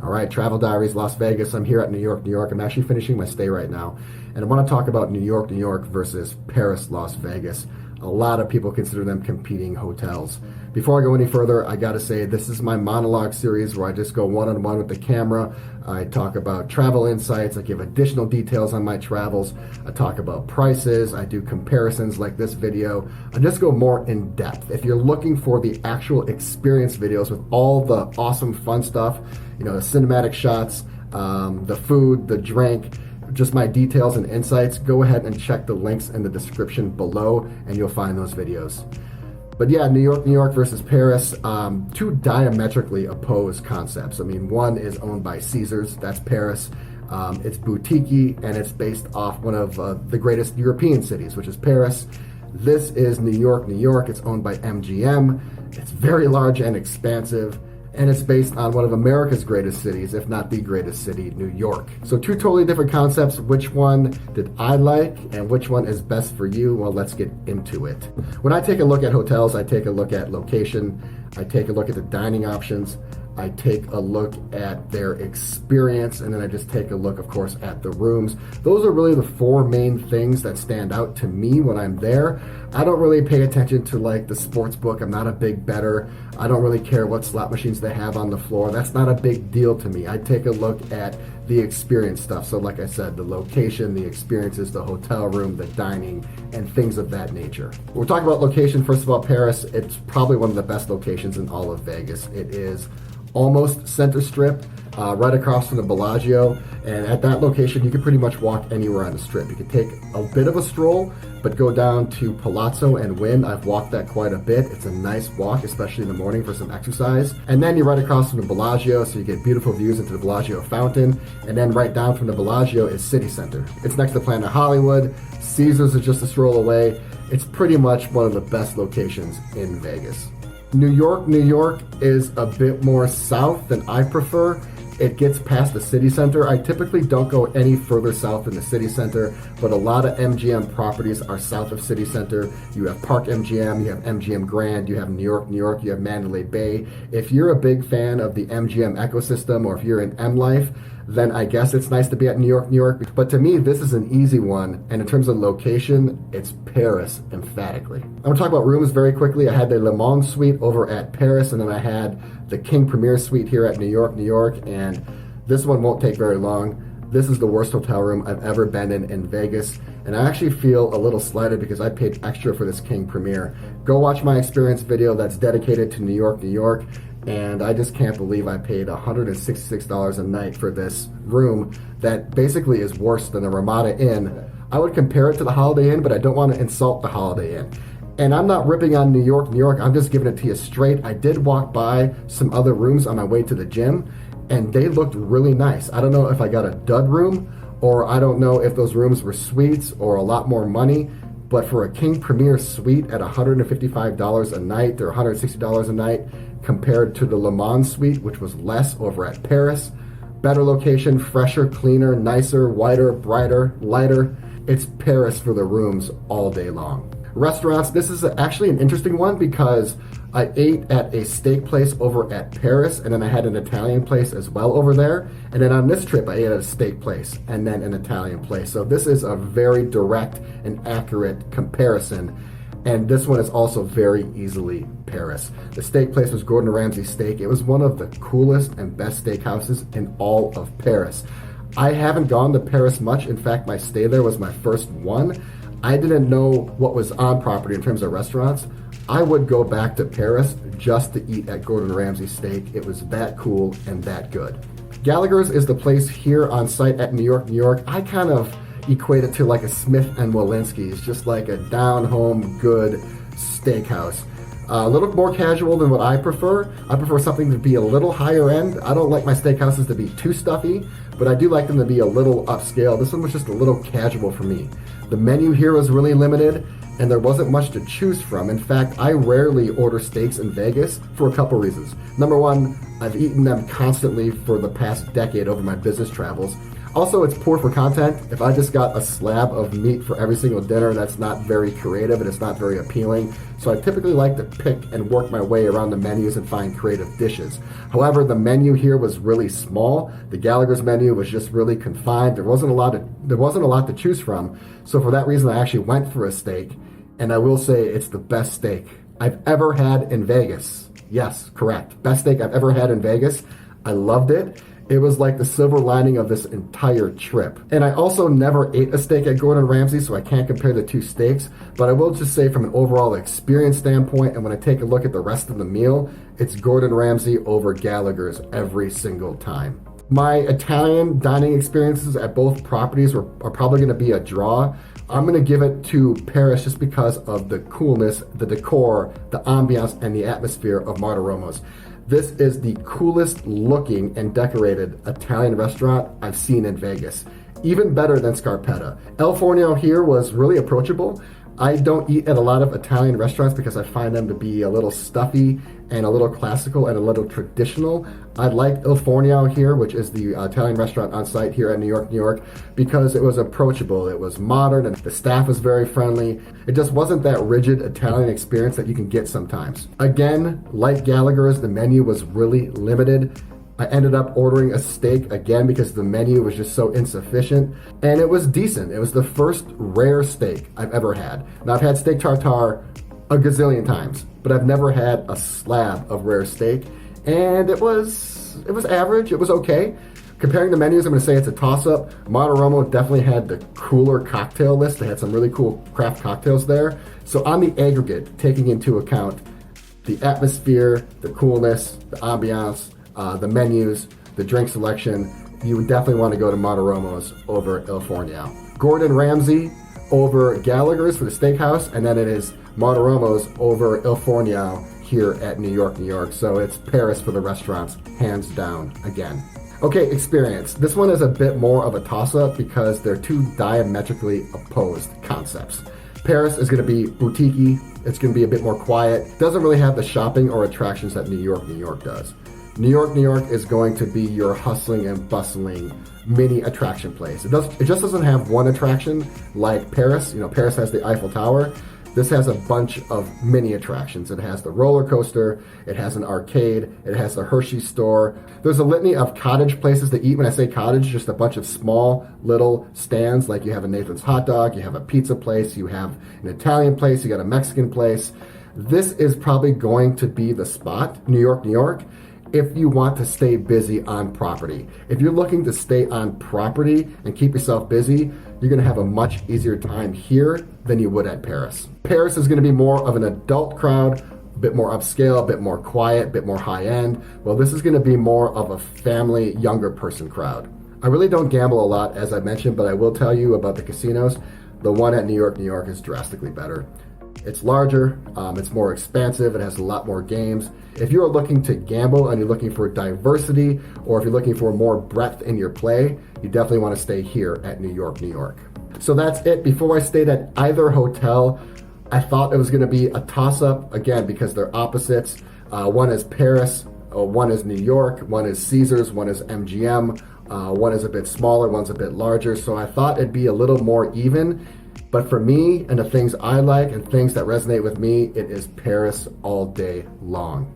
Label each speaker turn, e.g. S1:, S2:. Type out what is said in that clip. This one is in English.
S1: All right, Travel Diaries, Las Vegas. I'm here at New York, New York. I'm actually finishing my stay right now. And I want to talk about New York, New York versus Paris, Las Vegas. A lot of people consider them competing hotels. Before I go any further, I gotta say this is my monologue series where I just go one-on-one with the camera. I talk about travel insights, I give additional details on my travels, I talk about prices, I do comparisons like this video. I just go more in depth. If you're looking for the actual experience videos with all the awesome fun stuff, you know, the cinematic shots, the food, the drink, just my details and insights, go ahead and check the links in the description below and you'll find those videos. But yeah, New York, New York versus Paris, two diametrically opposed concepts. I mean, one is owned by Caesars, that's Paris. It's boutique-y and it's based off one of the greatest European cities, which is Paris. This is New York, New York. It's owned by MGM. It's very large and expansive. And it's based on one of America's greatest cities, if not the greatest city, New York. So two totally different concepts. Which one did I like and which one is best for you? Well, let's get into it. When I take a look at hotels, I take a look at location, I take a look at the dining options, I take a look at their experience, and then I just take a look, of course, at the rooms. Those are really the four main things that stand out to me when I'm there. I don't really pay attention to like the sports book. I'm not a big bettor. I don't really care what slot machines they have on the floor. That's not a big deal to me. I take a look at the experience stuff. So like I said, the location, the experiences, the hotel room, the dining, and things of that nature. We're talking about location. First of all, Paris, it's probably one of the best locations in all of Vegas. It is almost center strip, right across from the Bellagio. And at that location, you can pretty much walk anywhere on the strip. You can take a bit of a stroll, but go down to Palazzo and Wynn. I've walked that quite a bit. It's a nice walk, especially in the morning for some exercise. And then you're right across from the Bellagio, so you get beautiful views into the Bellagio fountain. And then right down from the Bellagio is City Center. It's next to Planet Hollywood. Caesars is just a stroll away. It's pretty much one of the best locations in Vegas. New York, New York is a bit more south than I prefer. It gets past the city center. I typically don't go any further south than the city center, but a lot of MGM properties are south of city center. You have Park MGM, you have MGM Grand, you have New York, New York, you have Mandalay Bay. If you're a big fan of the MGM ecosystem, or if you're in M Life, then I guess it's nice to be at New York, New York. But to me, this is an easy one. And in terms of location, it's Paris, emphatically. I'm gonna talk about rooms very quickly. I had the Le Monde suite over at Paris, and then I had the King Premier suite here at New York, New York. And this one won't take very long. This is the worst hotel room I've ever been in Vegas. And I actually feel a little slighted because I paid extra for this King Premier. Go watch my experience video that's dedicated to New York, New York. And I just can't believe I paid $166 a night for this room that basically is worse than the Ramada Inn. I would compare it to the Holiday Inn, but I don't want to insult the Holiday Inn. And I'm not ripping on New York, New York. I'm just giving it to you straight. I did walk by some other rooms on my way to the gym, and they looked really nice. I don't know if I got a dud room, or I don't know if those rooms were suites or a lot more money. But for a King Premier suite at $155 a night or $160 a night compared to the Le Monde suite, which was less over at Paris, better location, fresher, cleaner, nicer, whiter, brighter, lighter. It's Paris for the rooms all day long. Restaurants, this is actually an interesting one because I ate at a steak place over at Paris, and then I had an Italian place as well over there. And then on this trip, I ate at a steak place and then an Italian place. So this is a very direct and accurate comparison. And this one is also very easily Paris. The steak place was Gordon Ramsay steak. It was one of the coolest and best steakhouses in all of Paris. I haven't gone to Paris much. In fact, my stay there was my first one. I didn't know what was on property in terms of restaurants. I would go back to Paris just to eat at Gordon Ramsay steak. It was that cool and that good. Gallagher's is the place here on site at New York, New York. I kind of equate it to like a Smith and Wollensky's, just like a down-home, good steakhouse. A little more casual than what I prefer. I prefer something to be a little higher end. I don't like my steakhouses to be too stuffy, but I do like them to be a little upscale. This one was just a little casual for me. The menu here was really limited, and there wasn't much to choose from. In fact, I rarely order steaks in Vegas for a couple reasons. Number one, I've eaten them constantly for the past decade over my business travels. Also, it's poor for content. If I just got a slab of meat for every single dinner, that's not very creative and it's not very appealing. So I typically like to pick and work my way around the menus and find creative dishes. However, the menu here was really small. The Gallagher's menu was just really confined. There wasn't a lot to choose from. So for that reason, I actually went for a steak. And I will say it's the best steak I've ever had in Vegas. Yes, correct. Best steak I've ever had in Vegas. I loved it. It was like the silver lining of this entire trip. And I also never ate a steak at Gordon Ramsay, so I can't compare the two steaks. But I will just say from an overall experience standpoint, and when I take a look at the rest of the meal, it's Gordon Ramsay over Gallagher's every single time. My Italian dining experiences at both properties are probably going to be a draw. I'm going to give it to Paris just because of the coolness, the decor, the ambiance, and the atmosphere of Martoromos. This is the coolest looking and decorated Italian restaurant I've seen in Vegas. Even better than Scarpetta. El Forno here was really approachable. I don't eat at a lot of Italian restaurants because I find them to be a little stuffy and a little classical and a little traditional. I liked Il Forno here, which is the Italian restaurant on site here at New York, because it was approachable. It was modern and the staff was very friendly. It just wasn't that rigid Italian experience that you can get sometimes. Again, like Gallagher's, the menu was really limited. I ended up ordering a steak again because the menu was just so insufficient, and it was decent. It was the first rare steak I've ever had. Now, I've had steak tartare a gazillion times, but I've never had a slab of rare steak, and it was average. It was okay. Comparing the menus, I'm going to say it's a toss-up. Martoromo definitely had the cooler cocktail list. They had some really cool craft cocktails there. So on the aggregate, taking into account the atmosphere, the coolness, the ambiance, the menus, the drink selection, you would definitely want to go to Martoromos over Il Forno. Gordon Ramsay over Gallagher's for the steakhouse, and then it is Martoromos over Il Forno here at New York. So it's Paris for the restaurants, hands down again. Okay, experience. This one is a bit more of a toss-up because they're two diametrically opposed concepts. Paris is going to be boutique-y. It's going to be a bit more quiet. Doesn't really have the shopping or attractions that New York does. New York is going to be your hustling and bustling mini attraction place. It just doesn't have one attraction like Paris. Paris has the Eiffel Tower. This has a bunch of mini attractions. It has the roller coaster, it has an arcade, it has the Hershey store. There's a litany of cottage places to eat. When I say cottage, just a bunch of small little stands, like you have a Nathan's Hot Dog, you have a pizza place, you have an Italian place, you got a Mexican place. This is probably going to be the spot, New York, if you want to stay busy on property. If you're looking to stay on property and keep yourself busy, you're going to have a much easier time here than you would at Paris. Paris is going to be more of an adult crowd, a bit more upscale, a bit more quiet, a bit more high-end. Well, this is going to be more of a family, younger person crowd. I really don't gamble a lot, as I mentioned, but I will tell you about the casinos. The one at New York is drastically better. It's larger, it's more expansive, it has a lot more games. If you're looking to gamble and you're looking for diversity, or if you're looking for more breadth in your play, you definitely want to stay here at New York. So that's it. Before I stayed at either hotel, I thought it was going to be a toss-up, again, because they're opposites. One is Paris, one is New York, one is Caesars, one is MGM, one is a bit smaller, one's a bit larger. So I thought it'd be a little more even. But for me and the things I like and things that resonate with me, it is Paris all day long.